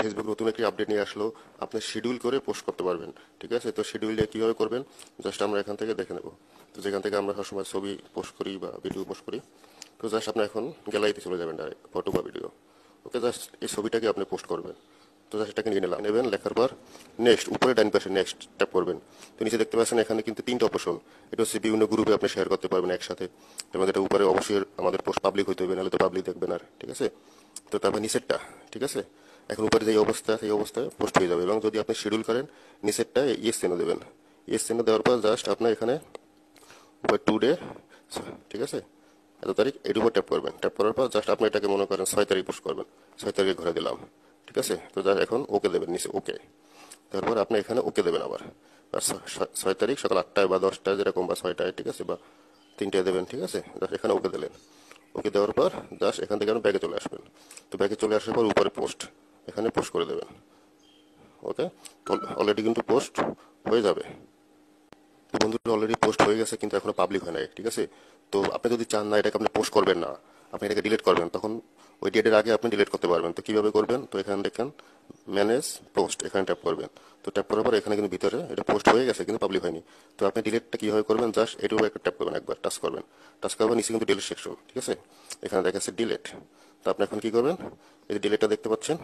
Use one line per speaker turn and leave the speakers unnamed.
Facebook নতুন একটি update নিয়ে আসলো, আপনি শিডিউল করে পোস্ট করতে পারবেন। ঠিক আছে, তো শিডিউলটা কিভাবে করবেন জাস্ট আমরা এখান থেকে দেখে নেব। তো যেখান থেকে আমরা সবসময় ছবি পোস্ট করি বা ভিডিও পোস্ট করি, তো জাস্ট আপনি এখন গ্যালারিতে চলে যাবেন, ডাইরেক্ট ফটো বা ভিডিও। ওকে, জাস্ট এই ছবিটাকে আপনি পোস্ট করবেন। তো জাস্ট এটাকে নিয়ে নেবেন, লেখার পর নেক্সট, উপরে ডান পাশে নেক্সট ট্যাপ করবেন। তো নিচে দেখতে পাচ্ছেন এখানে কিন্তু তিনটা অপশন। এটা হচ্ছে বিভিন্ন গ্রুপে আপনি শেয়ার করতে পারবেন একসাথে, এবং এটা উপরে অবশ্যই আমাদের পোস্ট পাবলিক হইতে হবে, নাহলে তো পাবলিক দেখবেন আর। ঠিক আছে, তো তারপর নিচেরটা, ঠিক আছে, এখন উপরে যে অবস্থা সেই অবস্থায় পোস্ট হয়ে যাবে। এবং যদি আপনি শিডিউল করেন, নিচেরটা ইয়েস চিহ্ন দেবেন। ইয়েস চিহ্ন দেওয়ার পর জাস্ট আপনি এখানে উপরে টুডে, ঠিক আছে, এত তারিখ এর উপর ট্যাপ করবেন। ট্যাপ করার পর জাস্ট আপনি এটাকে মনে করেন 6 তারিখ পোস্ট করবেন। 6 তারিখে ঘরে দিলাম। ঠিক আছে, তো জাস্ট এখন ওকে দেবেন, নিচে ওকে। তারপর আপনি এখানে ওকে দেবেন আবার। আর 6 তারিখ সকাল 8টায় বা 10টায় যেরকম, বা 6টায়, ঠিক আছে, বা 3টায় দেবেন। ঠিক আছে, জাস্ট এখানে ওকে দিলেন। ওকে দেওয়ার পর জাস্ট এখান থেকে আপনি ব্যাগে চলে আসবেন। তো ব্যাগে চলে আসার পর উপরে পোস্ট, এখানে পোস্ট করে দেবেন। ওকে, অলরেডি কিন্তু পোস্ট হয়ে যাবে। তো বন্ধুরা, অলরেডি পোস্ট হয়ে গেছে কিন্তু এখনো পাবলিক হয় নাই। ঠিক আছে, তো আপনি যদি চান না এটাকে আপনি পোস্ট করবেন না, আপনি এটাকে ডিলিট করবেন, তখন ওই ডেটের আগে আপনি ডিলিট করতে পারবেন। তো কিভাবে করবেন, তো এখানে দেখেন ম্যানেজ পোস্ট, এখানে ট্যাপ করবেন। তো ট্যাপ করার পর এখানে কিন্তু ভিতরে এটা পোস্ট হয়ে গেছে কিন্তু পাবলিক হয়নি। তো আপনি ডিলিটটা কিভাবে করবেন, জাস্ট এটাও একটা ট্যাপ করবেন, একবার টাচ করবেন। টাচ করবেন, নিচে কিন্তু ডিলিট সেকশন, ঠিক আছে, এখানে দেখা যাচ্ছে ডিলিট। তো আপনি এখন কি করবেন, এই যে ডিলিটটা দেখতে পাচ্ছেন,